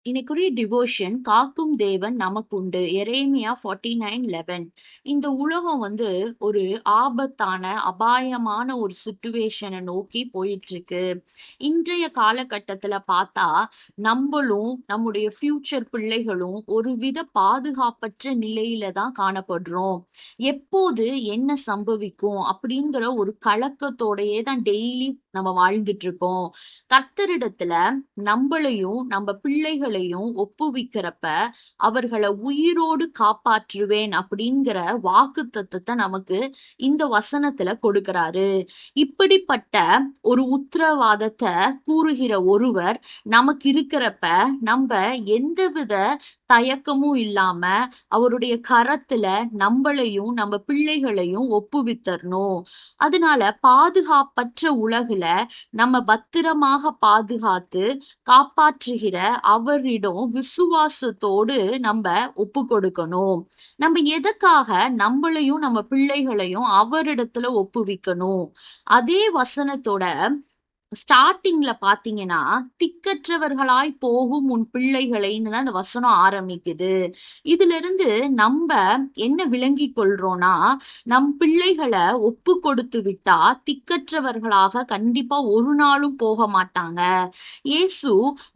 இன்னைக்குரிய devotion காக்கும் தேவன் நமக்குண்டு. எரேமியா 49:11. இந்த உலகம் ஒரு ஆபத்தான அபாயமான ஒரு சுச்சுவேஷனை நோக்கி போயிட்டு இருக்கு. இன்றைய காலகட்டத்துல பார்த்தா நம்மளும் நம்முடைய ஃபியூச்சர் பிள்ளைகளும் ஒருவித பாதுகாப்பற்ற நிலையில தான் காணப்படுறோம். எப்போது என்ன சம்பவிக்கும் அப்படிங்கிற ஒரு கலக்கத்தோடயே தான் டெய்லி நம்ம வாழ்ந்துட்டு இருக்கோம். கர்த்தரிடத்துல நம்மளையும் நம்ம பிள்ளைகளையும் ஒப்புவிக்கிறப்ப அவர்களை உயிரோடு காப்பாற்றுவேன் அப்படிங்கிற வாக்கு தத்தத்தை நமக்கு இந்த வசனத்துல கொடுக்கிறாரு. இப்படிப்பட்ட ஒரு உத்தரவாதத்தை கூறுகிற ஒருவர் நமக்கு இருக்கிறப்ப நம்ம எந்தவித தயக்கமும் இல்லாம அவருடைய கரத்துல நம்மளையும் நம்ம பிள்ளைகளையும் ஒப்புவித்தரணும். அதனால பாதுகாப்பற்ற உலகுல நம்ம பத்திரமாக பாதுகாத்து காப்பாற்றுகிற அவரிடம் விசுவாசத்தோடு நம்ம ஒப்பு கொடுக்கணும். நம்ம எதுக்காக நம்மளையும் நம்ம பிள்ளைகளையும் அவரிடத்துல ஒப்புவிக்கணும்? அதே வசனத்தோட ஸ்டார்டிங்ல பாத்தீங்கன்னா, திக்கற்றவர்களாய் போகும் உன் பிள்ளைகளைன்னு தான் இந்த வசனம் ஆரம்பிக்குது. இதுல இருந்து நம்ம என்ன விளங்கி கொள்றோம்னா, நம் பிள்ளைகளை ஒப்பு கொடுத்து விட்டா திக்கற்றவர்களாக கண்டிப்பா ஒரு நாளும் போக மாட்டாங்க. இயேசு,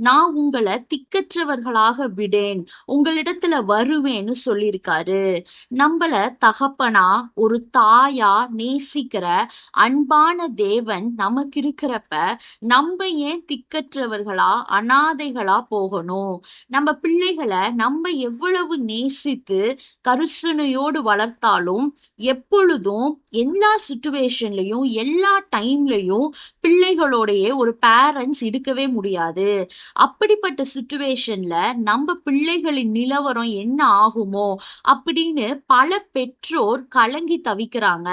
நான் உங்களை திக்கற்றவர்களாக விடேன், உங்களிடத்துல வருவேன்னு சொல்லியிருக்காரு. நம்மள தகப்பனா ஒரு தாயா நேசிக்கிற அன்பான தேவன் நமக்கு இருக்கிறப்ப நம்ம ஏன் திக்கற்றவர்களா அனாதைகளா போகணும்? நம்ம பிள்ளைகளை நம்ம எவ்வளவு நேசித்து கருசனையோடு வளர்த்தாலும் எப்பொழுதும் எல்லா சுச்சுவேஷன்லயும் எல்லா டைம்லயும் பிள்ளைகளோடைய ஒரு பேரண்ட்ஸ் இருக்கவே முடியாது. அப்படிப்பட்ட சுச்சுவேஷன்ல நம்ம பிள்ளைகளின் நிலவரம் என்ன ஆகுமோ அப்படின்னு பல பெற்றோர் கலங்கி தவிக்கிறாங்க.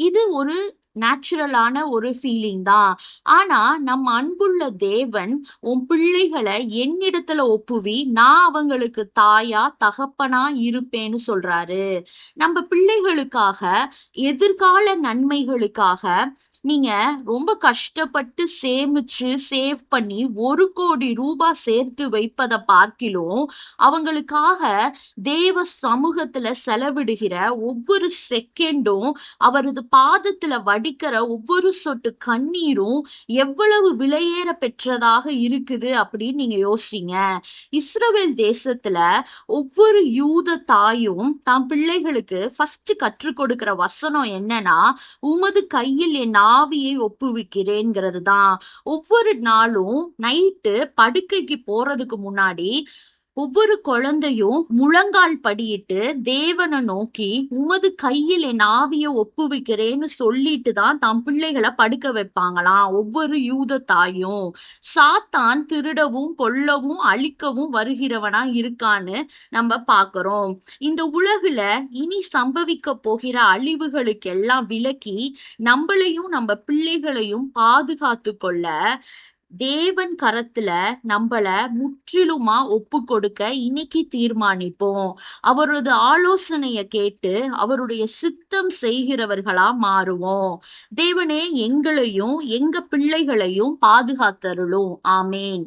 இது ஒரு நேச்சுரலான ஒரு ஃபீலிங் தான். ஆனா நம்ம அன்புள்ள தேவன், உன் பிள்ளைகளை என்னிடத்துல ஒப்புவி, நான் அவங்களுக்கு தாயா தகப்பனா இருப்பேன்னு சொல்றாரு. நம்ம பிள்ளைகளுக்காக எதிர்கால நன்மைகளுக்காக நீங்க ரொம்ப கஷ்டப்பட்டு சேமிச்சு சேவ் பண்ணி 1,00,00,000 ரூபாய் சேர்த்து வைப்பதை பார்க்கிலும் அவங்களுக்காக தேவ சமூகத்துல செலவிடுகிற ஒவ்வொரு செகண்டும் அவரது பாதத்துல வடிக்கிற ஒவ்வொரு சொட்டு கண்ணீரும் எவ்வளவு விலையேற பெற்றதாக இருக்குது அப்படின்னு நீங்க யோசிங்க. இஸ்ரவேல் தேசத்துல ஒவ்வொரு யூத தாயும் தம் பிள்ளைகளுக்கு ஃபர்ஸ்ட் கற்றுக் கொடுக்கிற வசனம் என்னன்னா, உமது கையில் என் ஆவியை ஒப்புவிக்கிறேங்கிறது தான். ஒவ்வொரு நாளும் நைட்டு படுக்கைக்கு போறதுக்கு முன்னாடி ஒவ்வொரு குழந்தையும் முழங்கால் படியிட்டு தேவனை நோக்கி உமது கையில் என் ஆவியை ஒப்புவிக்கிறேன்னு சொல்லிட்டு தான் தம் பிள்ளைகளை படுக்க வைப்பாங்களாம் ஒவ்வொரு யூத தாயும். சாத்தான் திருடவும் கொல்லவும் அழிக்கவும் வருகிறவனா இருக்கான்னு நம்ம பாக்குறோம். இந்த உலகுல இனி சம்பவிக்க போகிற அழிவுகளுக்கெல்லாம் விலக்கி நம்மளையும் நம்ம பிள்ளைகளையும் பாதுகாத்து கொள்ள தேவன் கரத்துல நம்மள முற்றிலுமா ஒப்பு கொடுக்க இன்னைக்கு தீர்மானிப்போம். அவரது ஆலோசனைய கேட்டு அவருடைய சித்தம் செய்கிறவர்களா மாறுவோம். தேவனே எங்களையும் எங்க பிள்ளைகளையும் பாதுகாத்தருளும். ஆமேன்.